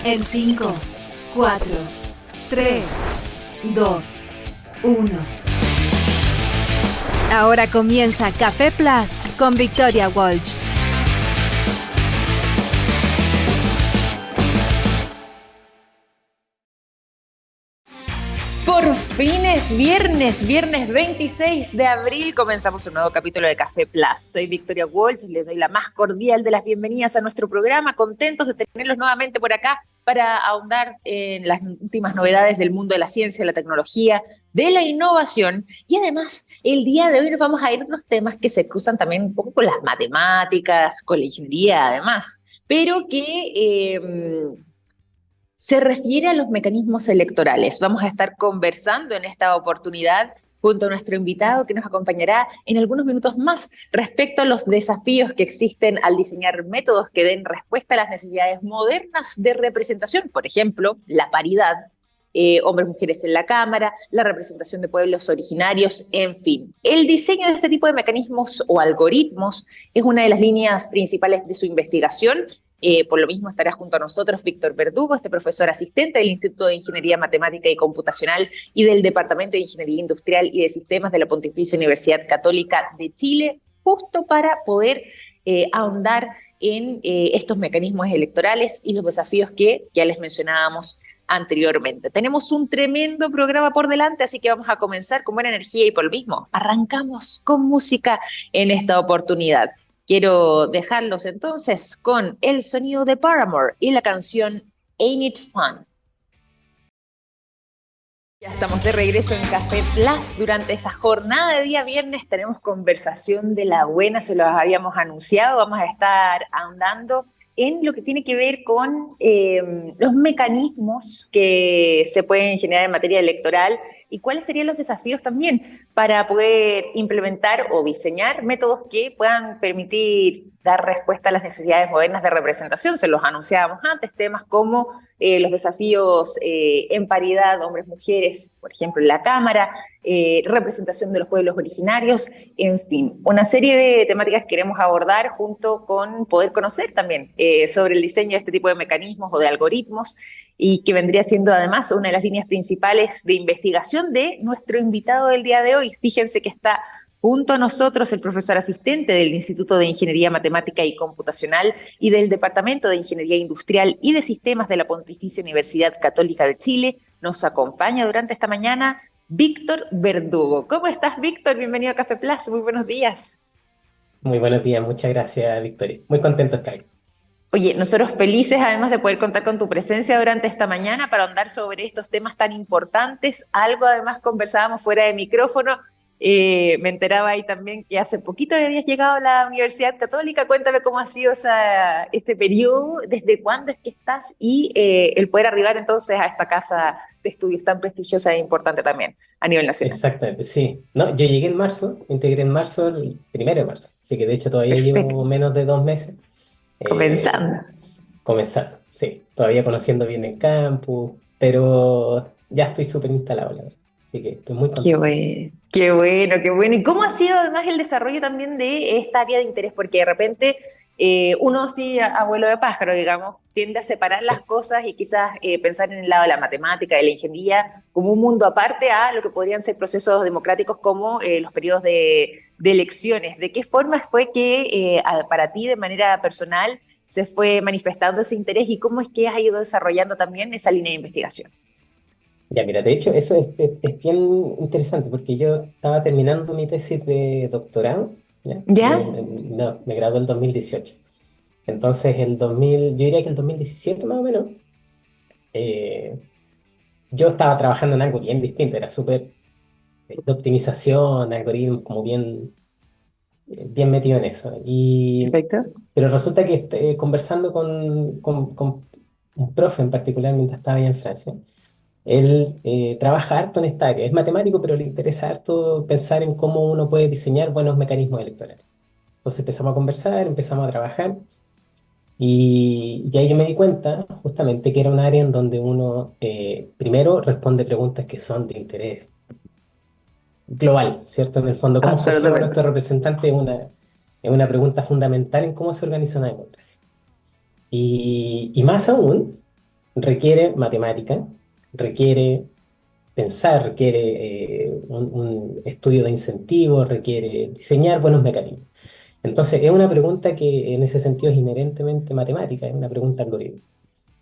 En 5, 4, 3, 2, 1. Ahora comienza Café Plus con Victoria Walsh. Por fin es viernes 26 de abril, comenzamos un nuevo capítulo de Café Plus. Soy Victoria Walsh, les doy la más cordial de las bienvenidas a nuestro programa, contentos de tenerlos nuevamente por acá para ahondar en las últimas novedades del mundo de la ciencia, de la tecnología, de la innovación. Y además, el día de hoy nos vamos a ir a unos temas que se cruzan también un poco con las matemáticas, con la ingeniería además, pero que se refiere a los mecanismos electorales. Vamos a estar conversando en esta oportunidad junto a nuestro invitado que nos acompañará en algunos minutos más respecto a los desafíos que existen al diseñar métodos que den respuesta a las necesidades modernas de representación, por ejemplo, la paridad, hombres y mujeres en la Cámara, la representación de pueblos originarios, en fin. El diseño de este tipo de mecanismos o algoritmos es una de las líneas principales de su investigación. Por lo mismo estará junto a nosotros Víctor Verdugo, este profesor asistente del Instituto de Ingeniería Matemática y Computacional y del Departamento de Ingeniería Industrial y de Sistemas de la Pontificia Universidad Católica de Chile, justo para poder ahondar en estos mecanismos electorales y los desafíos que ya les mencionábamos anteriormente. Tenemos un tremendo programa por delante, así que vamos a comenzar con buena energía y por lo mismo arrancamos con música en esta oportunidad. Quiero dejarlos entonces con el sonido de Paramore y la canción Ain't It Fun. Ya estamos de regreso en Café Plus. Durante esta jornada de día viernes tenemos conversación de la buena, se los habíamos anunciado. Vamos a estar ahondando en lo que tiene que ver con los mecanismos que se pueden generar en materia electoral y cuáles serían los desafíos también para poder implementar o diseñar métodos que puedan permitir dar respuesta a las necesidades modernas de representación. Se los anunciábamos antes, temas como los desafíos en paridad, hombres-mujeres, por ejemplo, en la Cámara, representación de los pueblos originarios, en fin, una serie de temáticas que queremos abordar junto con poder conocer también sobre el diseño de este tipo de mecanismos o de algoritmos y que vendría siendo además una de las líneas principales de investigación de nuestro invitado del día de hoy. Fíjense que está junto a nosotros el profesor asistente del Instituto de Ingeniería Matemática y Computacional y del Departamento de Ingeniería Industrial y de Sistemas de la Pontificia Universidad Católica de Chile. Nos acompaña durante esta mañana Víctor Verdugo. ¿Cómo estás, Víctor? Bienvenido a Café Plus. Muy buenos días. Muy buenos días, muchas gracias, Victoria. Muy contento de estar aquí. Oye, nosotros felices además de poder contar con tu presencia durante esta mañana para ahondar sobre estos temas tan importantes. Algo además conversábamos fuera de micrófono. Me enteraba ahí también que hace poquito habías llegado a la Universidad Católica. Cuéntame cómo ha sido este periodo, desde cuándo es que estás y el poder arribar entonces a esta casa de estudios tan prestigiosa e importante también a nivel nacional. Exactamente, sí. No, yo llegué en marzo, integré en marzo, el 1 de marzo, así que de hecho todavía llevo Perfecto. menos de 2 meses Comenzando. comenzando, sí. Todavía conociendo bien el campus, pero ya estoy súper instalado, la verdad. Así que estoy muy Qué contento. bueno, qué bueno, qué bueno. ¿Y cómo ha sido además el desarrollo también de esta área de interés? Porque de repente uno así, abuelo de pájaro, digamos, tiende a separar las cosas y quizás pensar en el lado de la matemática, de la ingeniería, como un mundo aparte a lo que podrían ser procesos democráticos como los periodos de elecciones. ¿De qué forma fue que para ti de manera personal se fue manifestando ese interés y cómo es que has ido desarrollando también esa línea de investigación? Ya, mira, de hecho eso es bien interesante porque yo estaba terminando mi tesis de doctorado, ¿ya? ¿Ya? No, me gradué en 2018. Entonces, yo diría que el 2017 más o menos, eh, yo estaba trabajando en algo bien distinto, era súper de optimización, algoritmos, como bien metido en eso. Perfecto. Pero resulta que conversando con un profe en particular mientras estaba allá en Francia, él trabaja harto en esta área, es matemático, pero le interesa harto pensar en cómo uno puede diseñar buenos mecanismos electorales. Entonces empezamos a conversar, empezamos a trabajar. Y ahí yo me di cuenta justamente que era un área en donde uno primero responde preguntas que son de interés global, ¿cierto? En el fondo, ¿cómo escogemos a Absolutamente. nuestro representante? Es una pregunta fundamental en cómo se organiza una democracia. Y más aún, requiere matemática, requiere pensar, requiere un estudio de incentivos, requiere diseñar buenos mecanismos. Entonces, es una pregunta que en ese sentido es inherentemente matemática, es una pregunta algorítmica.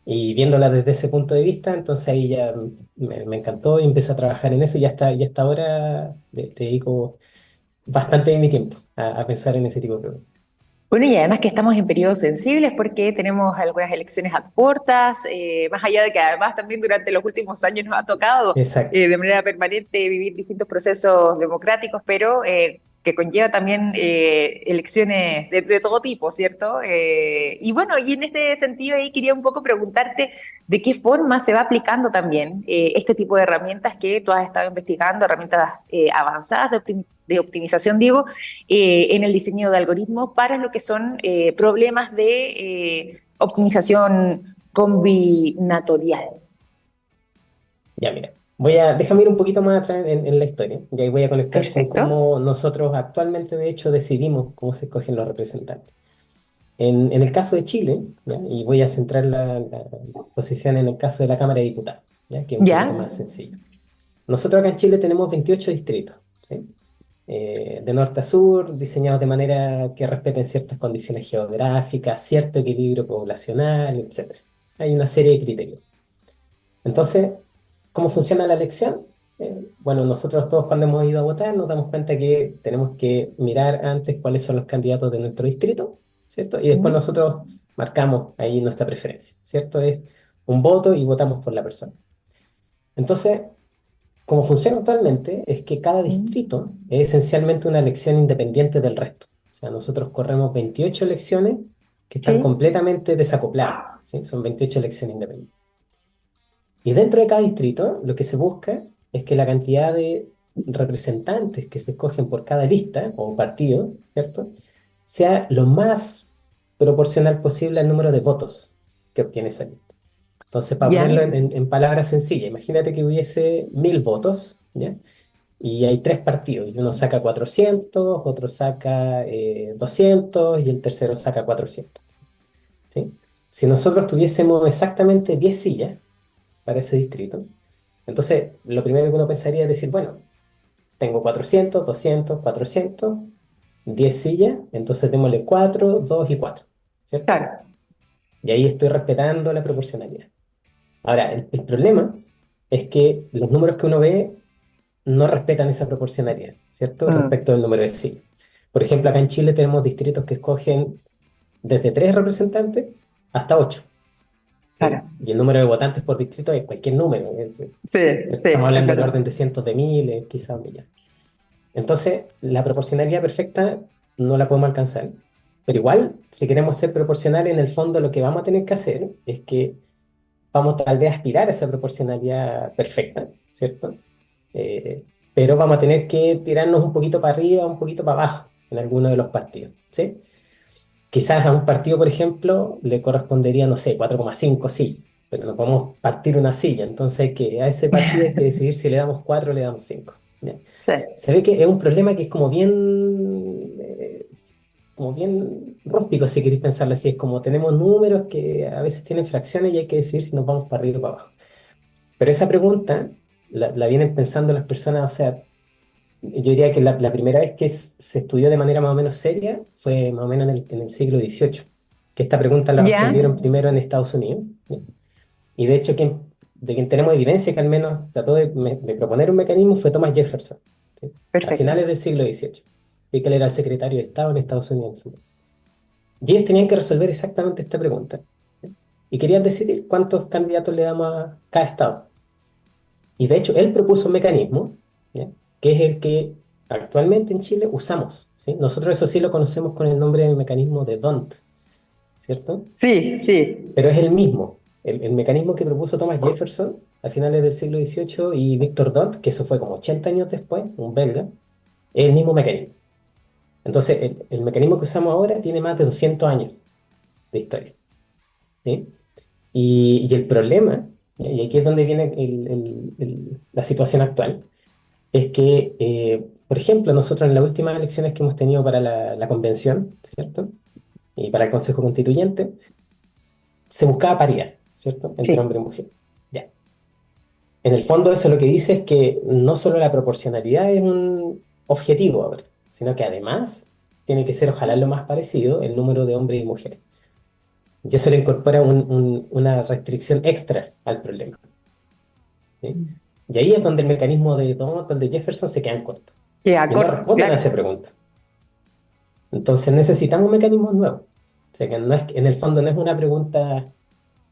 Y viéndola desde ese punto de vista, entonces ahí ya me encantó y empecé a trabajar en eso y hasta ahora le dedico bastante de mi tiempo a pensar en ese tipo de preguntas. Bueno, y además que estamos en periodos sensibles porque tenemos algunas elecciones a puertas, más allá de que además también durante los últimos años nos ha tocado Exacto. de manera permanente vivir distintos procesos democráticos, pero que conlleva también elecciones de todo tipo, ¿cierto? Y bueno, y en este sentido ahí quería un poco preguntarte de qué forma se va aplicando también este tipo de herramientas que tú has estado investigando, herramientas avanzadas de optimización, digo, en el diseño de algoritmos para lo que son problemas de optimización combinatorial. Ya, mira. Déjame ir un poquito más atrás en la historia, y ahí voy a conectar con Perfecto. cómo nosotros actualmente, de hecho, decidimos cómo se escogen los representantes. En el caso de Chile, ¿ya? Y voy a centrar la posición en el caso de la Cámara de Diputados, ¿ya? Que es un poquito ¿Ya? más sencillo. Nosotros acá en Chile tenemos 28 distritos, ¿sí? De norte a sur, diseñados de manera que respeten ciertas condiciones geográficas, cierto equilibrio poblacional, etc. Hay una serie de criterios. Entonces, ¿cómo funciona la elección? Bueno, nosotros todos cuando hemos ido a votar nos damos cuenta que tenemos que mirar antes cuáles son los candidatos de nuestro distrito, ¿cierto? Y después Mm, nosotros marcamos ahí nuestra preferencia, ¿cierto? Es un voto y votamos por la persona. Entonces, como funciona actualmente es que cada mm, distrito es esencialmente una elección independiente del resto. O sea, nosotros corremos 28 elecciones que están sí, completamente desacopladas, ¿sí? Son 28 elecciones independientes. Y dentro de cada distrito, lo que se busca es que la cantidad de representantes que se escogen por cada lista o partido, ¿cierto? Sea lo más proporcional posible al número de votos que obtiene esa lista. Entonces, para ya, ponerlo en palabras sencillas, imagínate que hubiese 1000 votos, ¿ya? Y hay tres partidos, y uno saca 400, otro saca 200 y el tercero saca 400, ¿sí? Si nosotros tuviésemos exactamente 10 sillas para ese distrito, entonces lo primero que uno pensaría es decir, bueno, tengo 400, 200, 400, 10 sillas, entonces démosle 4, 2 y 4, ¿cierto? claro. Y ahí estoy respetando la proporcionalidad. Ahora, el problema es que los números que uno ve no respetan esa proporcionalidad, ¿cierto? Mm, Respecto al número de sillas. Por ejemplo, acá en Chile tenemos distritos que escogen desde 3 representantes hasta 8, ¿sí? claro. Y el número de votantes por distrito es cualquier número. Sí, sí, Estamos es hablando del verdad. orden de cientos de miles, quizás millones. Entonces, la proporcionalidad perfecta no la podemos alcanzar. Pero igual, si queremos ser proporcionales, en el fondo lo que vamos a tener que hacer es que vamos tal vez a aspirar a esa proporcionalidad perfecta, ¿cierto? Eh, pero vamos a tener que tirarnos un poquito para arriba, un poquito para abajo en alguno de los partidos, ¿sí? Quizás a un partido, por ejemplo, le correspondería, no sé, 4,5 sillas, pero no podemos partir una silla, entonces a ese partido hay que decidir si le damos 4 o le damos 5. Sí. Se ve que es un problema que es como bien rústico, si queréis pensarlo así. Es como tenemos números que a veces tienen fracciones y hay que decidir si nos vamos para arriba o para abajo. Pero esa pregunta la vienen pensando las personas, o sea, yo diría que la primera vez que se estudió de manera más o menos seria fue más o menos en el siglo XVIII, que esta pregunta la Ya, resolvieron primero en Estados Unidos, ¿ya? Y de hecho de quien tenemos evidencia que al menos trató de proponer un mecanismo fue Thomas Jefferson, ¿sí? A perfecto. finales del siglo XVIII, y que él era el secretario de Estado en Estados Unidos en ese momento. Y ellos tenían que resolver exactamente esta pregunta, ¿sí? Y querían decidir cuántos candidatos le damos a cada estado. Y de hecho, él propuso un mecanismo, ¿ya? Que es el que actualmente en Chile usamos, ¿sí? Nosotros eso sí lo conocemos con el nombre del mecanismo de D'Hondt, ¿cierto? Sí, sí, Pero es el mismo. El mecanismo que propuso Thomas Jefferson a finales del siglo XVIII y Victor D'Hondt, que eso fue como 80 años después, un belga, es el mismo mecanismo. Entonces, el mecanismo que usamos ahora tiene más de 200 años de historia, ¿sí? Y el problema, y aquí es donde viene la situación actual, es que, por ejemplo, nosotros en las últimas elecciones que hemos tenido para la convención, ¿cierto? Y para el Consejo Constituyente, se buscaba paridad, ¿cierto? Entre Sí. hombre y mujer. Ya. En el fondo eso lo que dice es que no solo la proporcionalidad es un objetivo ahora, sino que además tiene que ser ojalá lo más parecido el número de hombres y mujeres. Y eso le incorpora una restricción extra al problema. ¿Sí? Y ahí es donde el mecanismo de Donald, el de Jefferson, se quedan cortos Queda y no corto, responden a claro. esa pregunta. Entonces necesitamos mecanismos nuevos. O sea que no es, en el fondo no es una pregunta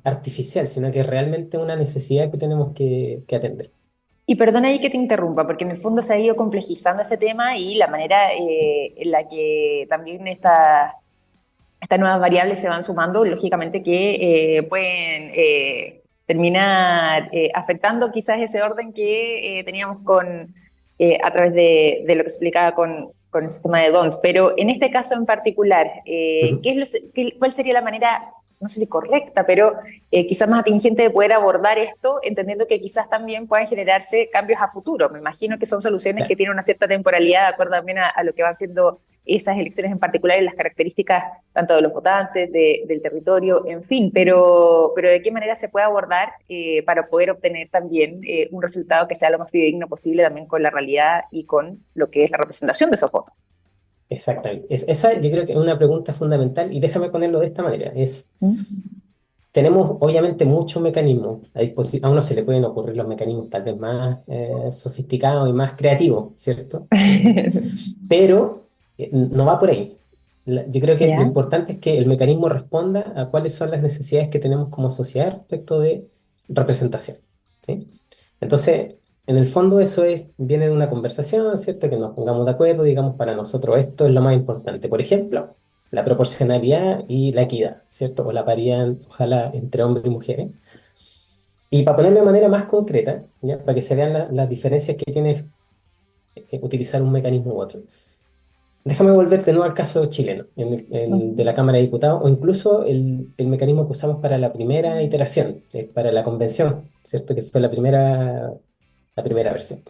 artificial, sino que es realmente una necesidad que tenemos que atender. Y perdona ahí que te interrumpa, porque en el fondo se ha ido complejizando este tema y la manera en la que también estas nuevas variables se van sumando, lógicamente que pueden terminar afectando quizás ese orden que teníamos a través de lo que explicaba con el sistema de DONT. Pero en este caso en particular, Ujú. ¿cuál sería la manera, no sé si correcta, pero quizás más atingente de poder abordar esto, entendiendo que quizás también puedan generarse cambios a futuro? Me imagino que son soluciones que Claro. tienen una cierta temporalidad de acuerdo también a lo que van siendo esas elecciones en particular y las características tanto de los votantes, del territorio, en fin, pero de qué manera se puede abordar para poder obtener también un resultado que sea lo más fidedigno posible también con la realidad y con lo que es la representación de esos votos. Exactamente. Esa yo creo que es una pregunta fundamental y déjame ponerlo de esta manera. ¿Mm? Tenemos obviamente muchos mecanismos a disposición. A uno se le pueden ocurrir los mecanismos tal vez más sofisticados y más creativos, ¿cierto? Pero no va por ahí. Yo creo que lo ¿Ya? importante es que el mecanismo responda a cuáles son las necesidades que tenemos como sociedad respecto de representación, ¿sí? Entonces, en el fondo eso viene de una conversación, ¿cierto? Que nos pongamos de acuerdo, digamos, para nosotros esto es lo más importante. Por ejemplo, la proporcionalidad y la equidad, ¿cierto? O la paridad, ojalá, entre hombres y mujeres. Y para ponerlo de manera más concreta, ¿ya? Para que se vean las diferencias que tiene utilizar un mecanismo u otro. Déjame volver de nuevo al caso chileno, el de la Cámara de Diputados, o incluso el mecanismo que usamos para la primera iteración, que es para la convención, ¿cierto? Que fue la primera versión.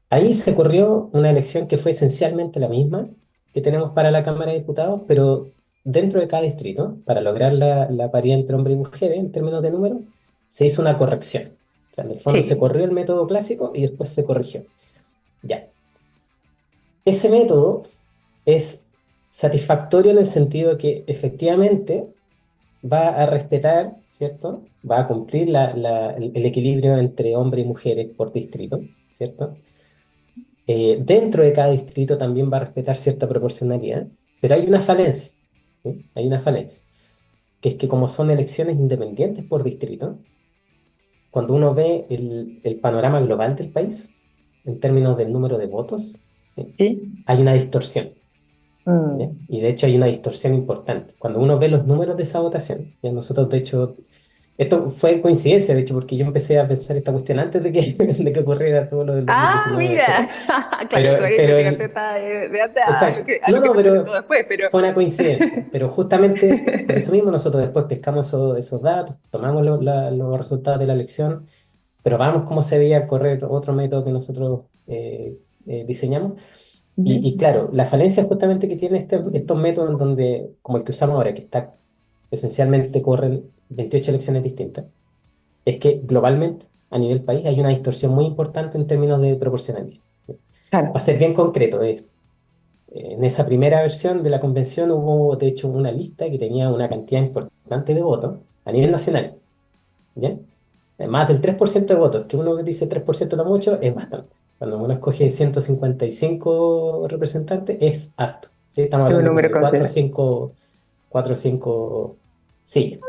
Ahí se corrió una elección que fue esencialmente la misma que tenemos para la Cámara de Diputados, pero dentro de cada distrito, para lograr la paridad entre hombres y mujeres en términos de número, se hizo una corrección. O sea, en el fondo se Sí, corrió el método clásico y después se corrigió. Ya. Ese método es satisfactorio en el sentido de que efectivamente va a respetar, ¿cierto? Va a cumplir el equilibrio entre hombres y mujeres por distrito, ¿cierto? Dentro de cada distrito también va a respetar cierta proporcionalidad, pero hay una falencia, ¿sí? Hay una falencia, que es que como son elecciones independientes por distrito, cuando uno ve el panorama global del país, en términos del número de votos, ¿sí? sí. Hay una distorsión. ¿Ya? Mm. Y de hecho hay una distorsión importante. Cuando uno ve los números de esa votación, ya nosotros de hecho, esto fue coincidencia, de hecho, porque yo empecé a pensar esta cuestión antes de que, de que ocurriera todo lo del Ah, 2019, mira. etcétera. Claro, toda la Pero investigación está de antes exacto. a No, lo que no, se presentó pero después, pero... fue una coincidencia. Pero justamente por eso mismo nosotros después pescamos esos datos, tomamos los resultados de la elección, pero vamos cómo se veía correr otro método que nosotros diseñamos. Y Ujú. claro, la falencia justamente que tiene estos métodos en donde, como el que usamos ahora, que está esencialmente corren 28 elecciones distintas, es que globalmente, a nivel país, hay una distorsión muy importante en términos de proporcionalidad. Para Claro. ser bien concreto, en esa primera versión de la convención hubo, de hecho, una lista que tenía una cantidad importante de votos a nivel nacional, ¿ya? Más del 3% de votos, que uno dice 3% no mucho, es bastante. Cuando uno escoge 155 representantes, es harto, ¿sí? Estamos Es un hablando como número de 4 o considerable. 5, 4 o 5 sillas.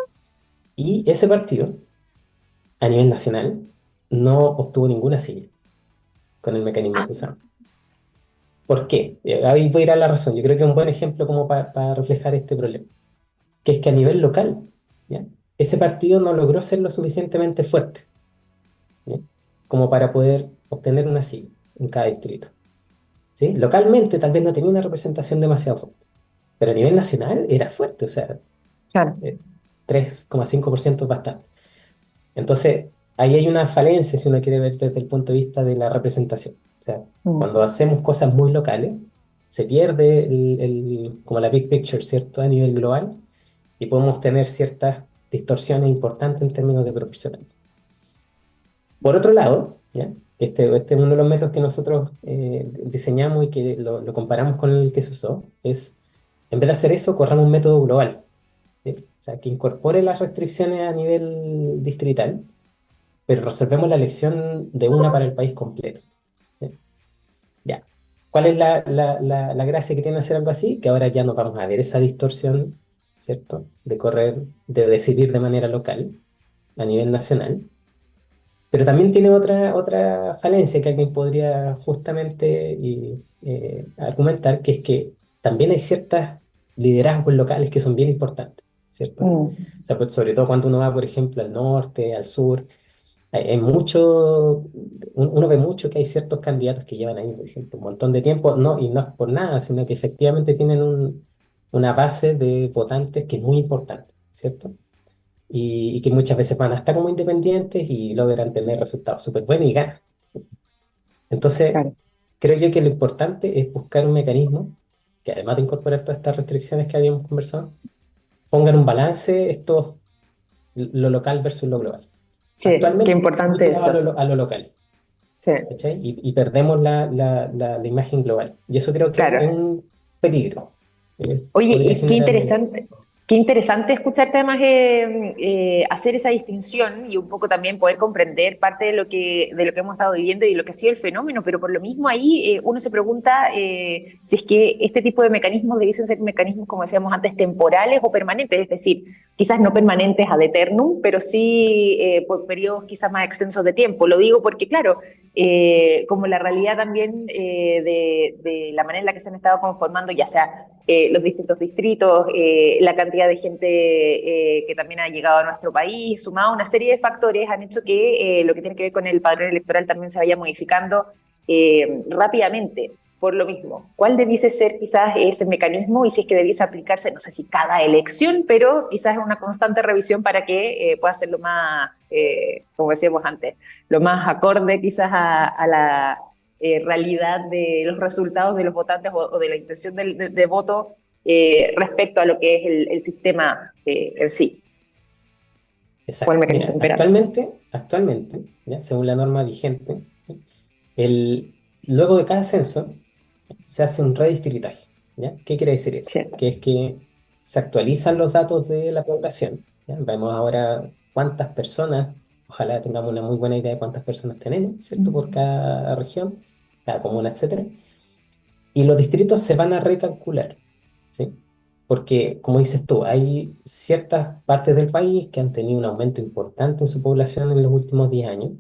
Y ese partido, a nivel nacional, no obtuvo ninguna silla con el mecanismo Ah, que usamos. ¿Por qué? Ahí voy a ir a la razón. Yo creo que es un buen ejemplo como para reflejar este problema, que es que a nivel local, ¿ya? Ese partido no logró ser lo suficientemente fuerte, ¿ya? Como para poder obtener una silla en cada distrito, ¿sí? Localmente tal vez no tenía una representación demasiado fuerte, pero a nivel nacional era fuerte, o sea, claro. eh, 3,5% es bastante. Entonces, ahí hay una falencia si uno quiere ver desde el punto de vista de la representación. O sea, cuando Mm. hacemos cosas muy locales, se pierde como la big picture, ¿cierto? A nivel global y podemos tener ciertas distorsiones importantes en términos de proporcionalidad. Por otro lado, ¿ya? Este es uno de los métodos que nosotros diseñamos y que lo comparamos con el que se usó, es, en vez de hacer eso, corramos un método global, ¿sí? O sea, que incorpore las restricciones a nivel distrital, pero resolvemos la elección de una para el país completo, ¿sí? Ya. ¿Cuál es la gracia que tiene hacer algo así? Que ahora ya no vamos a ver esa distorsión, ¿cierto? De correr, de decidir de manera local, a nivel nacional. Pero también tiene otra falencia que alguien podría justamente argumentar, que es que también hay ciertos liderazgos locales que son bien importantes, ¿cierto? O Mm, sea, pues, sobre todo cuando uno va, por ejemplo, al norte, al sur, hay mucho, uno ve mucho que hay ciertos candidatos que llevan ahí, por ejemplo, un montón de tiempo, no, y no es por nada, sino que efectivamente tienen una base de votantes que es muy importante, ¿cierto? Y que muchas veces van hasta como independientes y logran tener resultados súper buenos y ganan. Entonces, claro. creo yo que lo importante es buscar un mecanismo que, además de incorporar todas estas restricciones que habíamos conversado, pongan un balance esto, lo local versus lo global. Sí, qué Actualmente estamos muy importante tirados eso. a lo local, Sí, ¿cachai? Y perdemos la imagen global. Y eso creo que es claro. un peligro. Oye, Podría y generar... qué interesante escucharte además hacer esa distinción y un poco también poder comprender parte de lo que hemos estado viviendo y lo que ha sido el fenómeno, pero por lo mismo ahí uno se pregunta si es que este tipo de mecanismos debiesen ser mecanismos, como decíamos antes, temporales o permanentes, es decir, quizás no permanentes ad eternum, pero sí por periodos quizás más extensos de tiempo. Lo digo porque, claro, como la realidad también de la manera en la que se han estado conformando, ya sea los distintos distritos, la cantidad de gente que también ha llegado a nuestro país, sumado a una serie de factores, han hecho que lo que tiene que ver con el padrón electoral también se vaya modificando rápidamente. Por lo mismo, ¿cuál debiese ser quizás ese mecanismo y si es que debiese aplicarse, no sé si cada elección, pero quizás una constante revisión para que pueda ser lo más, como decíamos antes, lo más acorde quizás a la realidad de los resultados de los votantes o de la intención de voto respecto a lo que es el sistema en sí, o el Exacto. mecanismo Mira, imperante. actualmente, ¿ya? Según la norma vigente, luego de cada censo se hace un redistritaje, ¿ya? ¿Qué quiere decir eso? ¿Cierto? Que es que se actualizan los datos de la población, ¿ya? Vemos ahora cuántas personas, ojalá tengamos una muy buena idea de cuántas personas tenemos, ¿cierto? Por cada región, cada comuna, etcétera. Y los distritos se van a recalcular, ¿sí? Porque, como dices tú, hay ciertas partes del país que han tenido un aumento importante en su población en los últimos 10 años.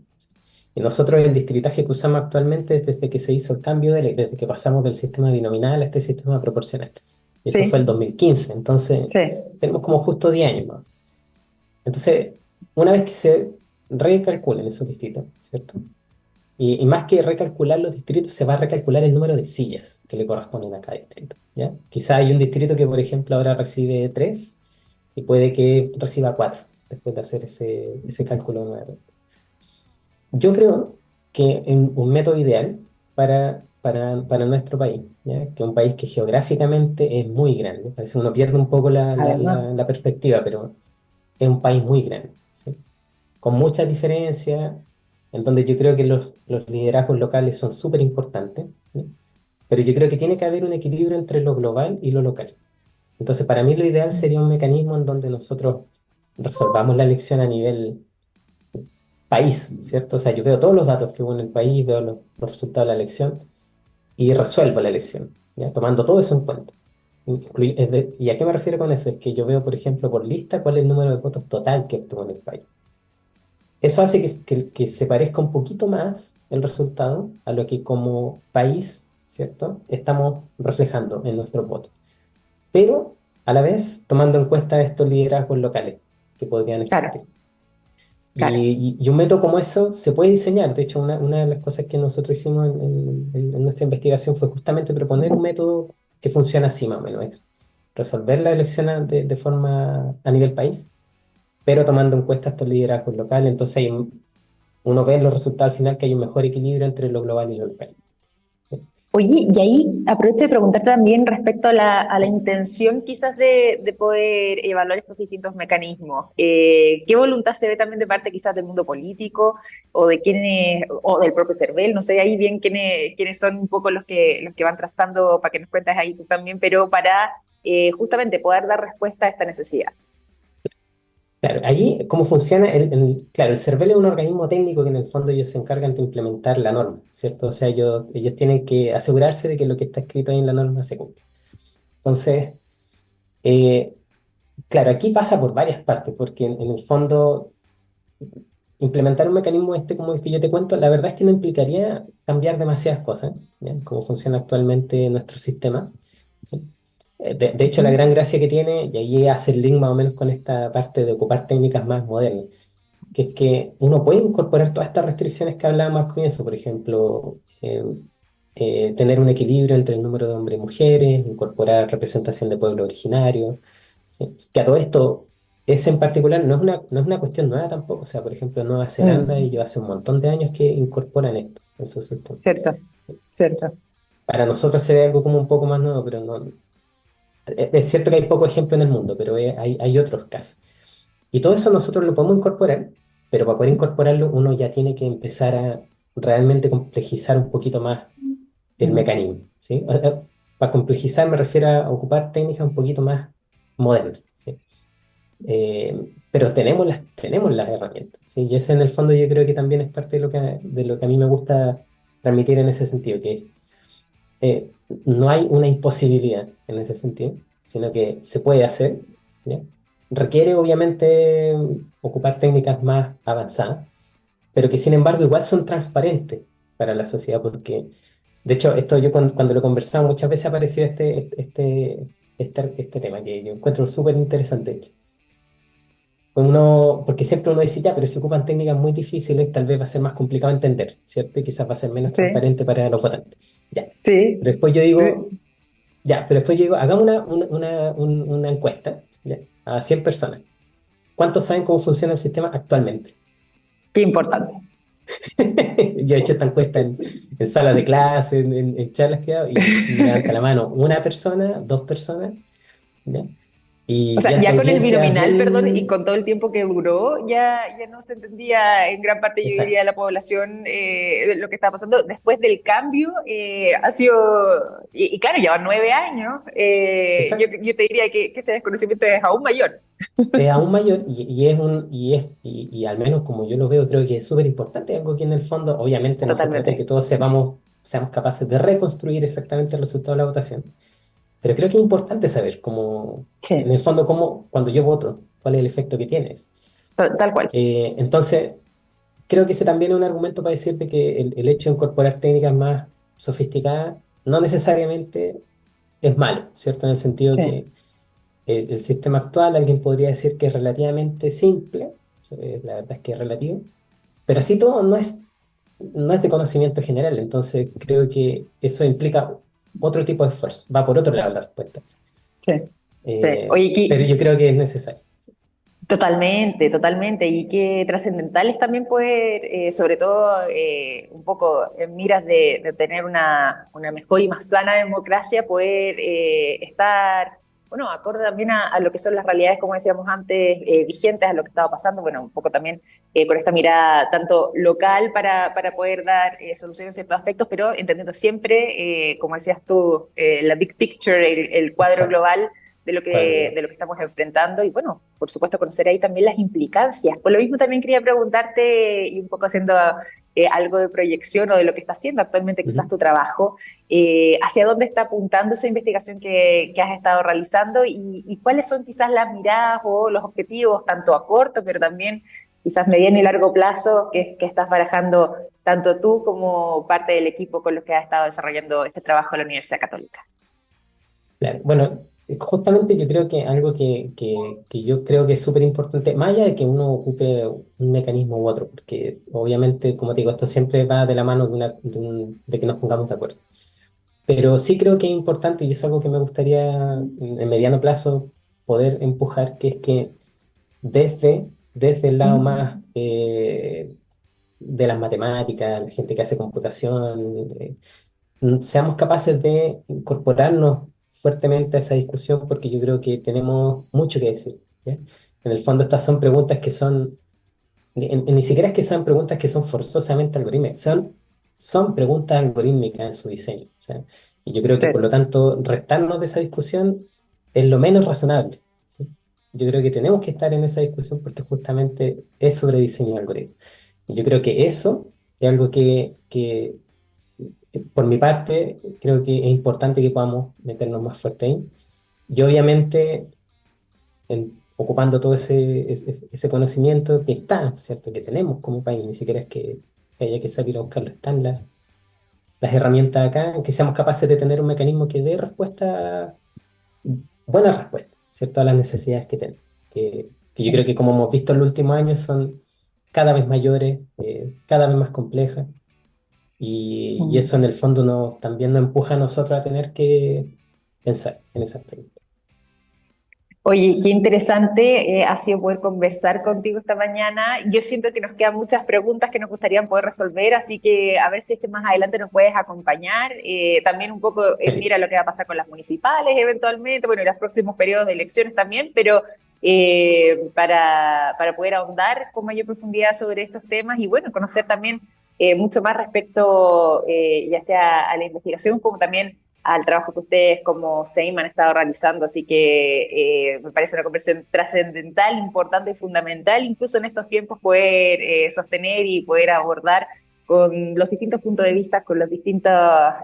Y nosotros el distritaje que usamos actualmente es desde que se hizo el cambio de ley, desde que pasamos del sistema binominal a este sistema proporcional. Y eso fue el Sí, 2015, entonces sí, tenemos como justo 10 años más. Entonces, una vez que se recalculen esos distritos, ¿cierto? Y más que recalcular los distritos, se va a recalcular el número de sillas que le corresponden a cada distrito, ¿ya? Quizá hay un distrito que, por ejemplo, ahora recibe 3 y puede que reciba 4 después de hacer ese cálculo nuevamente. Yo creo que un método ideal para nuestro país, ¿ya? Que es un país que geográficamente es muy grande, a veces uno pierde un poco además. la perspectiva, pero es un país muy grande, ¿sí? Con muchas diferencias, en donde yo creo que los liderazgos locales son súper importantes, ¿sí? Pero yo creo que tiene que haber un equilibrio entre lo global y lo local. Entonces, para mí lo ideal sería un mecanismo en donde nosotros resolvamos la elección a nivel país, ¿cierto? O sea, yo veo todos los datos que hubo en el país, veo los resultados de la elección y resuelvo la elección, ¿ya? Tomando todo eso en cuenta. ¿Y a qué me refiero con eso? Es que yo veo, por ejemplo, por lista cuál es el número de votos total que obtuvo en el país. Eso hace que se parezca un poquito más el resultado a lo que como país, ¿cierto? Estamos reflejando en nuestro voto. Pero a la vez tomando en cuenta estos liderazgos locales que podrían Claro, existir. claro. Y un método como eso se puede diseñar. De hecho, una de las cosas que nosotros hicimos en nuestra investigación fue justamente proponer un método que funciona así más o menos. Es resolver la elección de forma a nivel país, pero tomando en cuenta estos liderazgos locales. Entonces uno ve en los resultados al final que hay un mejor equilibrio entre lo global y lo local. Oye, y ahí aprovecho de preguntarte también respecto a la intención quizás de poder evaluar estos distintos mecanismos. ¿Qué voluntad se ve también de parte quizás del mundo político o de quienes, o del propio CERVEL? No sé ahí bien quiénes son un poco los que van trazando, para que nos cuentes ahí tú también, pero para justamente poder dar respuesta a esta necesidad. Claro, allí, ¿cómo funciona? Claro, el CERVEL es un organismo técnico que en el fondo ellos se encargan de implementar la norma, ¿cierto? O sea, ellos tienen que asegurarse de que lo que está escrito ahí en la norma se cumple. Entonces, eh, claro, aquí pasa por varias partes, porque en el fondo implementar un mecanismo este como el que yo te cuento, la verdad es que no implicaría cambiar demasiadas cosas, ¿ya? Como funciona actualmente nuestro sistema, ¿sí? De hecho, la Ujú. gran gracia que tiene, y ahí hace el link más o menos con esta parte de ocupar técnicas más modernas, que es que uno puede incorporar todas estas restricciones que hablábamos al comienzo, por ejemplo, tener un equilibrio entre el número de hombres y mujeres, incorporar representación de pueblo originario, ¿sí? Que a todo esto, ese en particular no es una cuestión nueva tampoco, o sea, por ejemplo, Nueva Zelanda, Mm, ellos hace un montón de años que incorporan esto en su sistema. cierto, cierto. Para nosotros se ve algo como un poco más nuevo, pero no, es cierto que hay poco ejemplo en el mundo, pero hay otros casos. Y todo eso nosotros lo podemos incorporar, pero para poder incorporarlo uno ya tiene que empezar a realmente complejizar un poquito más el Mm, mecanismo, ¿sí? Para complejizar me refiero a ocupar técnicas un poquito más modernas, ¿sí? Pero tenemos las herramientas, ¿sí? Y ese en el fondo yo creo que también es parte de lo que a mí me gusta transmitir en ese sentido, que es, eh, no hay una imposibilidad en ese sentido, sino que se puede hacer, ¿ya? Requiere obviamente ocupar técnicas más avanzadas, pero que sin embargo igual son transparentes para la sociedad, porque de hecho esto yo cuando lo conversaba muchas veces apareció este tema que yo encuentro súper interesante, de hecho. Porque siempre uno dice, ya, pero si ocupan técnicas muy difíciles, tal vez va a ser más complicado entender, ¿cierto? Y quizás va a ser menos sí, transparente para los votantes. Ya. sí. Pero después yo digo, Sí. ya, pero después yo digo, hagamos una encuesta, ¿ya? A 100 personas. ¿Cuántos saben cómo funciona el sistema actualmente? Qué importante. Yo he hecho esta encuesta en salas de clase, en charlas que he dado, y levanta la mano una persona, dos personas, ¿ya? O Y sea, bien, ya hoy con día el en ciudades binominal, perdón, y bien. con todo el tiempo que duró, ya no se entendía en gran parte, yo diría, Exacto, de la población lo que estaba pasando. Después del cambio, ha sido, y claro, llevan 9 años, exacto. yo te diría que ese desconocimiento es aún mayor. Es aún mayor y al menos como yo lo veo, creo que es súper importante, algo que en el fondo, obviamente no se trata de que Totalmente. todos seamos capaces de reconstruir exactamente el resultado de la votación, pero creo que es importante saber cómo, en Sí, el fondo, cuando yo voto, cuál es el efecto que tienes. tal cual. Entonces, creo que ese también es un argumento para decirte que el hecho de incorporar técnicas más sofisticadas no necesariamente es malo, ¿cierto? En el sentido Sí. que el sistema actual, alguien podría decir que es relativamente simple, la verdad es que es relativo, pero así todo no es de conocimiento general, entonces creo que eso implica otro tipo de esfuerzo, va por otro lado la respuesta. Sí, sí. Oye, Pero yo creo que es necesario. totalmente, totalmente. Y qué trascendental es también poder, sobre todo un poco en miras de tener una mejor y más sana democracia, poder estar, bueno, acorde también a lo que son las realidades, como decíamos antes, vigentes a lo que estaba pasando, bueno, un poco también con esta mirada tanto local para poder dar soluciones a ciertos aspectos, pero entendiendo siempre, como decías tú, la big picture, el cuadro Exacto. global Cuadro. de lo que estamos enfrentando y bueno, por supuesto conocer ahí también las implicancias. Por lo mismo también quería preguntarte y un poco haciendo algo de proyección o de lo que está haciendo actualmente quizás Ujú. tu trabajo, hacia dónde está apuntando esa investigación que has estado realizando y cuáles son quizás las miradas o los objetivos tanto a corto pero también quizás mediano y largo plazo que estás barajando tanto tú como parte del equipo con los que has estado desarrollando este trabajo en la Universidad Católica. Claro. Bueno, justamente yo creo que algo que yo creo que es súper importante, más allá de que uno ocupe un mecanismo u otro, porque obviamente, como te digo, esto siempre va de la mano de que nos pongamos de acuerdo. Pero sí creo que es importante, y es algo que me gustaría en mediano plazo poder empujar, que es que desde el lado más de las matemáticas, la gente que hace computación, seamos capaces de incorporarnos fuertemente a esa discusión porque yo creo que tenemos mucho que decir, ¿ya? En el fondo estas son preguntas que son, ni siquiera es que sean preguntas que son forzosamente algorítmicas, son preguntas algorítmicas en su diseño. O sea, y yo creo que Sí. por lo tanto restarnos de esa discusión es lo menos razonable, ¿sí? Yo creo que tenemos que estar en esa discusión porque justamente es sobre diseño de algoritmos. Y yo creo que eso es algo que por mi parte, creo que es importante que podamos meternos más fuerte ahí. Y obviamente, ocupando todo ese conocimiento que está, ¿cierto? Que tenemos como país, ni siquiera es que haya que salir a buscarlo, están las herramientas acá, que seamos capaces de tener un mecanismo que dé respuesta, buena respuesta, ¿cierto? A las necesidades que tenemos. Que yo creo Sí. que como hemos visto en los últimos años son cada vez mayores, cada vez más complejas. Y Mm. eso en el fondo también nos empuja a nosotros a tener que pensar en esas preguntas. Oye, qué interesante ha sido poder conversar contigo esta mañana. Yo siento que nos quedan muchas preguntas que nos gustaría poder resolver, así que a ver si es que más adelante nos puedes acompañar. También un poco Feliz. mira lo que va a pasar con las municipales eventualmente, bueno, y los próximos periodos de elecciones también, pero para poder ahondar con mayor profundidad sobre estos temas y bueno, conocer también mucho más respecto ya sea a la investigación como también al trabajo que ustedes como SEIM han estado realizando, así que me parece una conversación trascendental, importante y fundamental, incluso en estos tiempos poder sostener y poder abordar con los distintos puntos de vista, con los distintos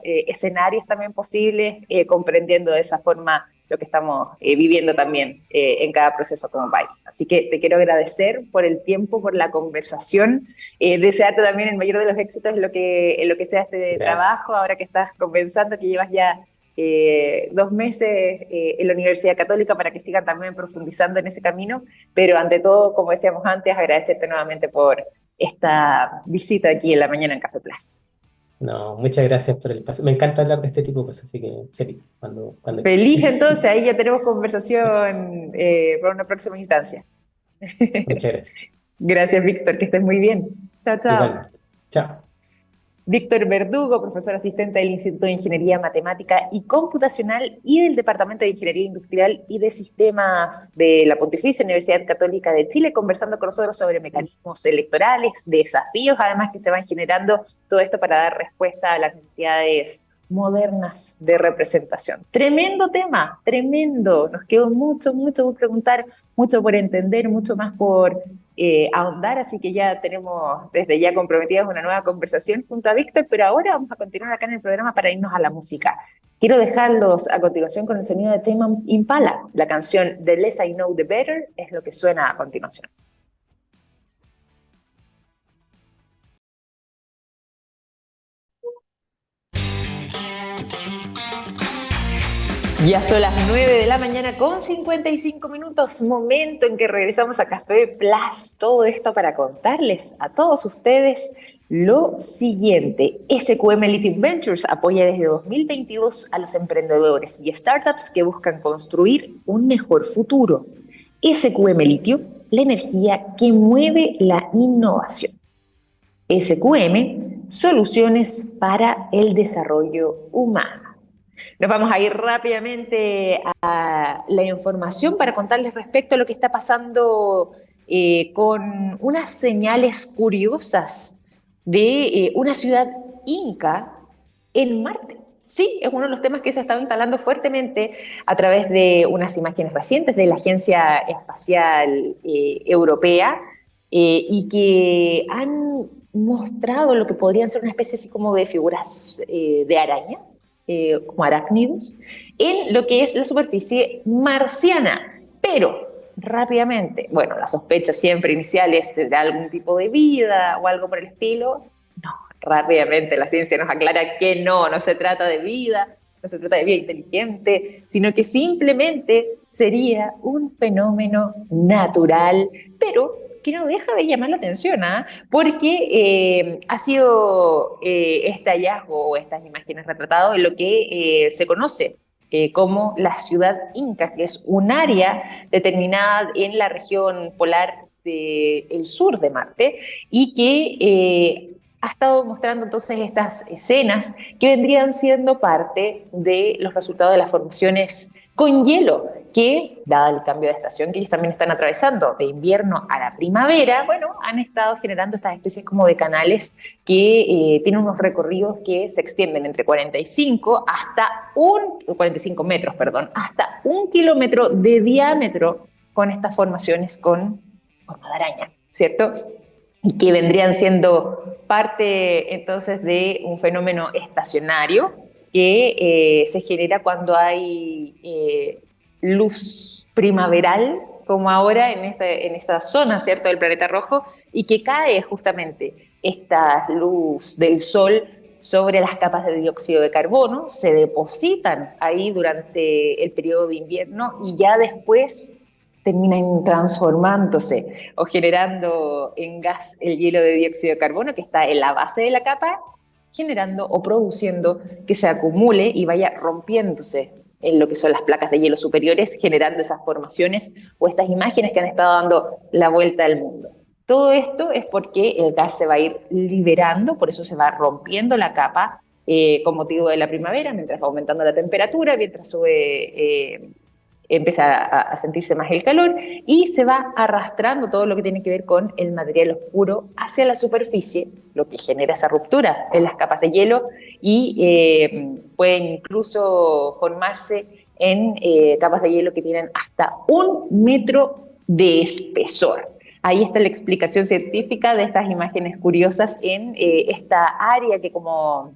escenarios también posibles, comprendiendo de esa forma lo que estamos viviendo también en cada proceso como país. Así que te quiero agradecer por el tiempo, por la conversación, desearte también el mayor de los éxitos en lo que sea este Gracias. trabajo, ahora que estás comenzando, que llevas ya 2 meses en la Universidad Católica para que sigan también profundizando en ese camino, pero ante todo, como decíamos antes, agradecerte nuevamente por esta visita aquí en la mañana en Café Plus. No, muchas gracias por el espacio. Me encanta hablar de este tipo de cosas, así que feliz cuando quieras. Feliz entonces, ahí ya tenemos conversación para una próxima instancia. Muchas gracias. Gracias, Víctor, que estés muy bien. Chao, chao. Igualmente. Chao. Víctor Verdugo, profesor asistente del Instituto de Ingeniería Matemática y Computacional y del Departamento de Ingeniería Industrial y de Sistemas de la Pontificia Universidad Católica de Chile, conversando con nosotros sobre mecanismos electorales, desafíos además que se van generando, todo esto para dar respuesta a las necesidades modernas de representación. Tremendo tema, tremendo. Nos quedó mucho, mucho por preguntar, mucho por entender, mucho más por ahondar, así que ya tenemos desde ya comprometidas una nueva conversación junto a Víctor, pero ahora vamos a continuar acá en el programa para irnos a la música. Quiero dejarlos a continuación con el sonido de Tame Impala. La canción The Less I Know The Better es lo que suena a continuación. Ya son las 9 de la mañana con 55 minutos, momento en que regresamos a Café Plus. Todo esto para contarles a todos ustedes lo siguiente. SQM Lithium Ventures apoya desde 2022 a los emprendedores y startups que buscan construir un mejor futuro. SQM Litio, la energía que mueve la innovación. SQM, soluciones para el desarrollo humano. Nos vamos a ir rápidamente a la información para contarles respecto a lo que está pasando con unas señales curiosas de una ciudad inca en Marte. Sí, es uno de los temas que se ha estado instalando fuertemente a través de unas imágenes recientes de la Agencia Espacial Europea y que han mostrado lo que podrían ser una especie así como de figuras de arañas como arácnidos, en lo que es la superficie marciana. Pero rápidamente, bueno, la sospecha siempre inicial es de algún tipo de vida o algo por el estilo. No, rápidamente la ciencia nos aclara que no se trata de vida, no se trata de vida inteligente, sino que simplemente sería un fenómeno natural, pero que no deja de llamar la atención, ¿eh? Porque ha sido este hallazgo o estas imágenes retratadas en lo que se conoce como la ciudad inca, que es un área determinada en la región polar del sur de Marte y que ha estado mostrando entonces estas escenas que vendrían siendo parte de los resultados de las formaciones con hielo, que, dada el cambio de estación que ellos también están atravesando, de invierno a la primavera, bueno, han estado generando estas especies como de canales que tienen unos recorridos que se extienden entre 45 metros, perdón, hasta 1 kilómetro de diámetro con estas formaciones con forma de araña, ¿cierto? Y que vendrían siendo parte entonces de un fenómeno estacionario que se genera cuando hay luz primaveral, como ahora en esta zona, ¿cierto?, del planeta rojo, y que cae justamente esta luz del sol sobre las capas de dióxido de carbono, se depositan ahí durante el periodo de invierno y ya después terminan transformándose o generando en gas el hielo de dióxido de carbono que está en la base de la capa, generando o produciendo que se acumule y vaya rompiéndose en lo que son las placas de hielo superiores, generando esas formaciones o estas imágenes que han estado dando la vuelta al mundo. Todo esto es porque el gas se va a ir liberando, por eso se va rompiendo la capa con motivo de la primavera, mientras va aumentando la temperatura, mientras sube empieza a sentirse más el calor y se va arrastrando todo lo que tiene que ver con el material oscuro hacia la superficie, lo que genera esa ruptura en las capas de hielo y pueden incluso formarse en capas de hielo que tienen hasta 1 metro de espesor. Ahí está la explicación científica de estas imágenes curiosas en esta área que, como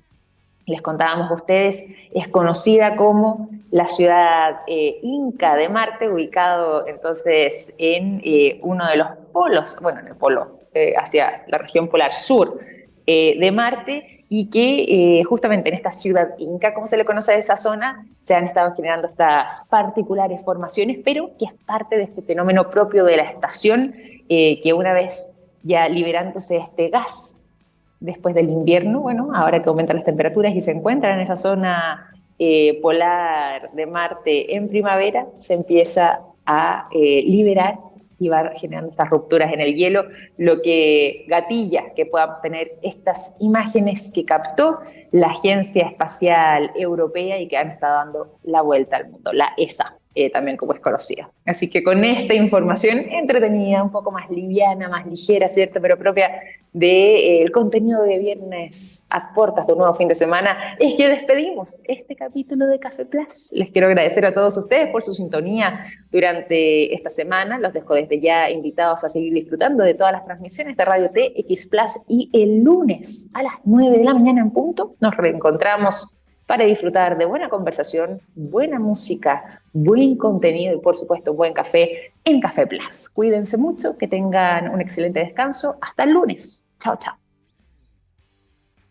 les contábamos a ustedes, es conocida como la ciudad inca de Marte, ubicado entonces en uno de los polos, bueno, en el polo hacia la región polar sur de Marte, y que justamente en esta ciudad inca, como se le conoce a esa zona, se han estado generando estas particulares formaciones, pero que es parte de este fenómeno propio de la estación, que una vez ya liberándose este gas, después del invierno, bueno, ahora que aumentan las temperaturas y se encuentran en esa zona polar de Marte en primavera, se empieza a liberar y va generando estas rupturas en el hielo, lo que gatilla que podamos tener estas imágenes que captó la Agencia Espacial Europea y que han estado dando la vuelta al mundo, la ESA. También como es conocida. Así que con esta información entretenida, un poco más liviana, más ligera, ¿cierto?, pero propia del contenido de viernes a puertas de un nuevo fin de semana, es que despedimos este capítulo de Café Plus. Les quiero agradecer a todos ustedes por su sintonía durante esta semana. Los dejo desde ya invitados a seguir disfrutando de todas las transmisiones de Radio TX Plus, y el lunes a las 9 de la mañana en punto nos reencontramos para disfrutar de buena conversación, buena música, buen contenido y, por supuesto, buen café en Café Plus. Cuídense mucho, que tengan un excelente descanso. Hasta el lunes. Chao, chao.